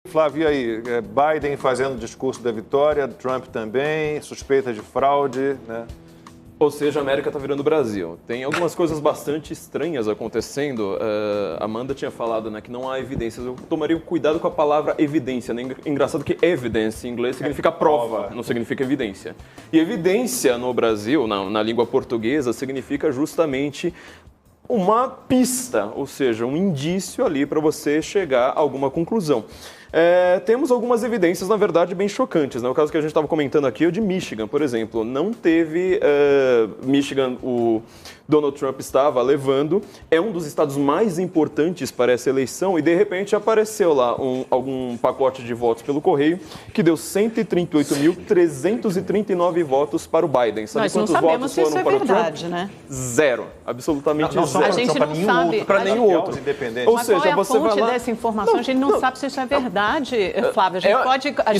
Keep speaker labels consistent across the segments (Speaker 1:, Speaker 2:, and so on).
Speaker 1: Flávio, e aí? Biden fazendo o discurso da vitória, Trump também, suspeita de fraude, né?
Speaker 2: Ou seja, a América está virando o Brasil. Tem algumas coisas bastante estranhas acontecendo. Amanda tinha falado, né, que não há evidências. Eu tomaria cuidado com a palavra evidência, né? Engraçado que evidence em inglês significa prova, não significa evidência. E evidência no Brasil, na língua portuguesa, significa justamente uma pista, ou seja, um indício ali para você chegar a alguma conclusão. Temos algumas evidências, na verdade, bem chocantes, né? O caso que a gente estava comentando aqui é o de Michigan, por exemplo. Não teve... Michigan, o Donald Trump estava levando, é um dos estados mais importantes para essa eleição e, de repente, apareceu lá algum pacote de votos pelo correio que deu 138.339 votos para o Biden. Sabe
Speaker 3: Nós não
Speaker 2: quantos
Speaker 3: sabemos
Speaker 2: votos
Speaker 3: se isso
Speaker 2: foram
Speaker 3: é
Speaker 2: para
Speaker 3: verdade,
Speaker 2: o Trump?
Speaker 3: né?
Speaker 2: Zero. Absolutamente
Speaker 1: Não,
Speaker 2: zero.
Speaker 3: A gente não sabe.
Speaker 2: Para nenhum outro.
Speaker 1: Independente.
Speaker 3: Mas qual é a fonte dessa informação? A gente não sabe se isso é verdade, Flávio. A gente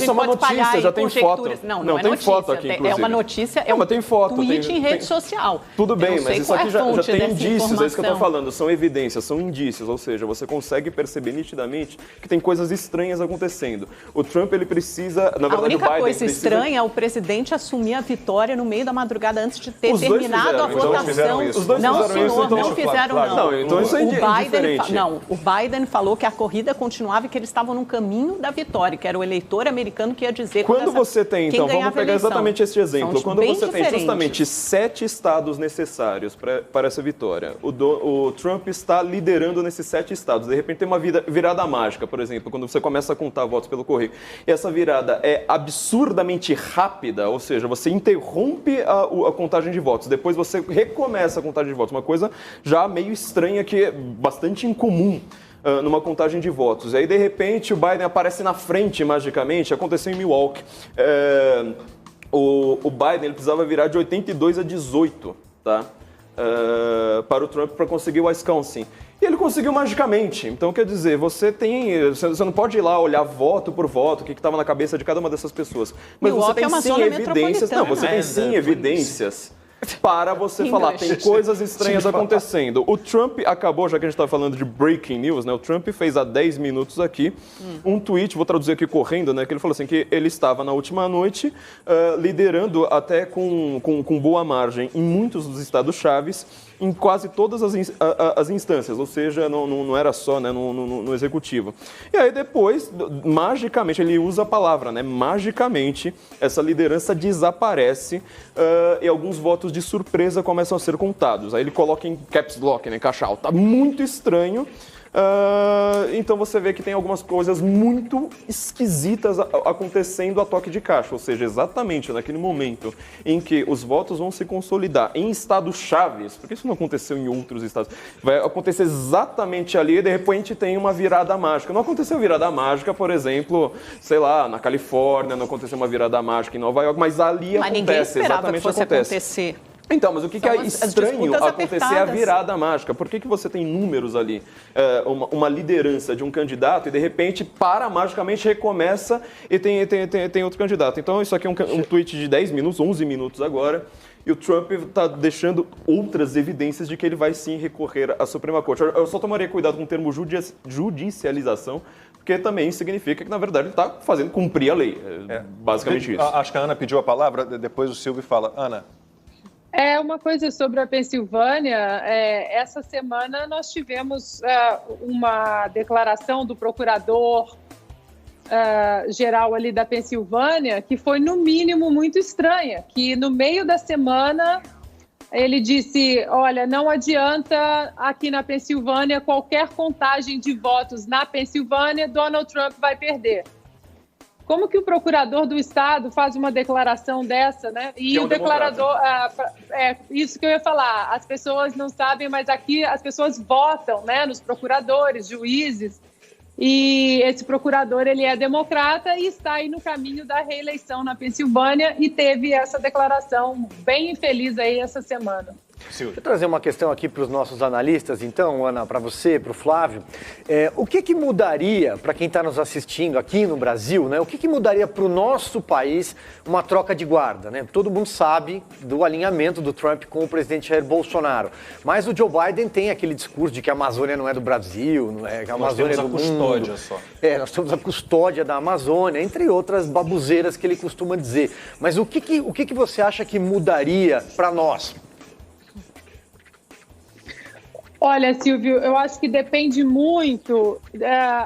Speaker 3: pode espalhar aí
Speaker 2: já tem
Speaker 3: conjecturas.
Speaker 2: Foto.
Speaker 3: Não é
Speaker 2: tem
Speaker 3: notícia.
Speaker 2: foto aqui, inclusive.
Speaker 3: É uma notícia,
Speaker 2: mas tem foto,
Speaker 3: tweet em rede social.
Speaker 2: Tudo bem, mas isso aqui já tem indícios,
Speaker 3: informação.
Speaker 2: é isso que eu estou falando, são evidências, são indícios, ou seja, você consegue perceber nitidamente que tem coisas estranhas acontecendo. O Trump, ele precisa, na verdade,
Speaker 3: a única
Speaker 2: o Biden
Speaker 3: coisa estranha é o presidente assumir a vitória no meio da madrugada antes de ter terminado a votação.
Speaker 2: Os dois
Speaker 3: não,
Speaker 2: fizeram isso,
Speaker 3: senhor,
Speaker 2: então,
Speaker 3: não fizeram, não.
Speaker 2: Não, então isso é diferente.
Speaker 3: O Biden falou que a corrida continuava e que eles estavam no caminho da vitória, que era o eleitor americano que ia dizer
Speaker 2: quando você tem, então, vamos pegar exatamente esse exemplo. Quando você tem justamente 7 estados necessários para essa vitória, o Trump está liderando nesses 7 estados. De repente tem uma virada mágica, por exemplo, quando você começa a contar votos pelo correio. E essa virada é absurdamente rápida, ou seja, você interrompe a contagem de votos, depois você recomeça a contagem de votos. Uma coisa já meio estranha, que é bastante incomum numa contagem de votos. E aí, de repente, o Biden aparece na frente magicamente. Aconteceu em Milwaukee. O Biden, ele precisava virar de 82-18, tá? Para o Trump, para conseguir o Wisconsin. E ele conseguiu magicamente. Então, quer dizer, você não pode ir lá olhar voto por voto, o que estava na cabeça de cada uma dessas pessoas. Mas você tem sim evidências. Não, você tem sim evidências para você falar, tem coisas estranhas acontecendo. O Trump acabou, já que a gente está falando de breaking news, né? O Trump fez há 10 minutos aqui um tweet, vou traduzir aqui correndo, né? Que ele falou assim, que ele estava na última noite liderando até com boa margem em muitos dos estados chaves, em quase todas as instâncias, ou seja, não era só, né, no executivo. E aí depois, magicamente, ele usa a palavra, né, magicamente, essa liderança desaparece e alguns votos de surpresa começam a ser contados. Aí ele coloca em caps lock, né, caixa alta. Muito estranho. Então você vê que tem algumas coisas muito esquisitas acontecendo a toque de caixa, ou seja, exatamente naquele momento em que os votos vão se consolidar em estados chaves, porque isso não aconteceu em outros estados, vai acontecer exatamente ali e de repente tem uma virada mágica. Não aconteceu virada mágica, por exemplo, sei lá, na Califórnia, não aconteceu uma virada mágica em Nova York, mas ali
Speaker 3: mas
Speaker 2: acontece, exatamente
Speaker 3: que fosse
Speaker 2: acontece.
Speaker 3: Acontecer.
Speaker 2: Então, mas o que é estranho acontecer a virada mágica? Por que você tem números ali, uma liderança de um candidato e de repente para magicamente, recomeça e tem outro candidato? Então isso aqui é um tweet de 10 minutos, 11 minutos agora, e o Trump está deixando outras evidências de que ele vai sim recorrer à Suprema Corte. Eu só tomaria cuidado com o termo judicialização, porque também significa que, na verdade, ele está fazendo cumprir a lei. Basicamente isso.
Speaker 1: Acho que a Ana pediu a palavra, depois o Silvio fala. Ana.
Speaker 4: Uma coisa sobre a Pensilvânia, essa semana nós tivemos uma declaração do procurador geral ali da Pensilvânia, que foi no mínimo muito estranha, que no meio da semana ele disse, olha, não adianta aqui na Pensilvânia, qualquer contagem de votos na Pensilvânia, Donald Trump vai perder. Como que o procurador do estado faz uma declaração dessa, né? E o declarador, isso que eu ia falar, as pessoas não sabem, mas aqui as pessoas votam, né, nos procuradores, juízes, e esse procurador, ele é democrata e está aí no caminho da reeleição na Pensilvânia e teve essa declaração bem infeliz aí essa semana.
Speaker 1: Silvio.
Speaker 5: Deixa eu trazer uma questão aqui para os nossos analistas, então, Ana, para você, para o Flávio. O que mudaria, para quem está nos assistindo aqui no Brasil, né? O que mudaria para o nosso país uma troca de guarda, né? Todo mundo sabe do alinhamento do Trump com o presidente Jair Bolsonaro. Mas o Joe Biden tem aquele discurso de que a Amazônia não é do Brasil, não é, que a Amazônia é do mundo.
Speaker 1: Nós temos a custódia só.
Speaker 5: Nós temos a custódia da Amazônia, entre outras babuzeiras que ele costuma dizer. Mas o que você acha que mudaria para nós?
Speaker 4: Olha, Silvio, eu acho que depende muito.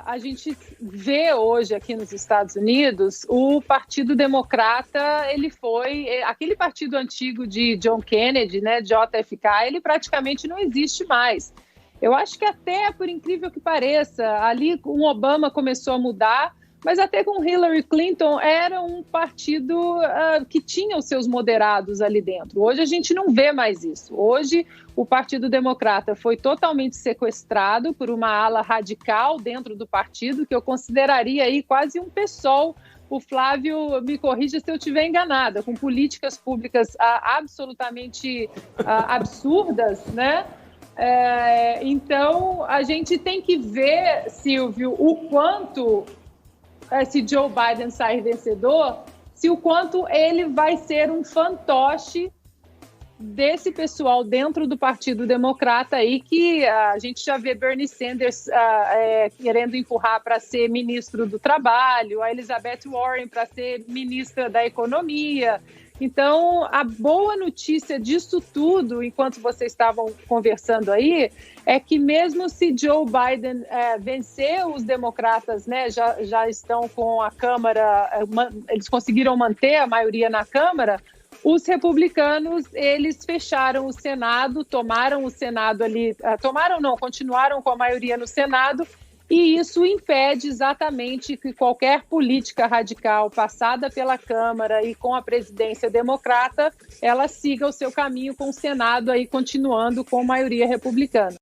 Speaker 4: A gente vê hoje aqui nos Estados Unidos o Partido Democrata, ele foi aquele partido antigo de John Kennedy, né, JFK, ele praticamente não existe mais. Eu acho que até, por incrível que pareça, ali com o Obama começou a mudar, mas até com Hillary Clinton era um partido que tinha os seus moderados ali dentro. Hoje a gente não vê mais isso. Hoje o Partido Democrata foi totalmente sequestrado por uma ala radical dentro do partido, que eu consideraria aí quase um PSOL. O Flávio me corrija se eu estiver enganada, com políticas públicas absolutamente absurdas, né? Então a gente tem que ver, Silvio, o quanto... se Joe Biden sair vencedor, se o quanto ele vai ser um fantoche desse pessoal dentro do Partido Democrata aí, que a gente já vê Bernie Sanders querendo empurrar para ser ministro do Trabalho, a Elizabeth Warren para ser ministra da Economia. Então, a boa notícia disso tudo, enquanto vocês estavam conversando aí, é que mesmo se Joe Biden vencer, os democratas, né, já estão com a Câmara, eles conseguiram manter a maioria na Câmara, os republicanos, eles fecharam o Senado, tomaram o Senado ali, continuaram com a maioria no Senado, e isso impede exatamente que qualquer política radical passada pela Câmara e com a presidência democrata, ela siga o seu caminho com o Senado aí continuando com maioria republicana.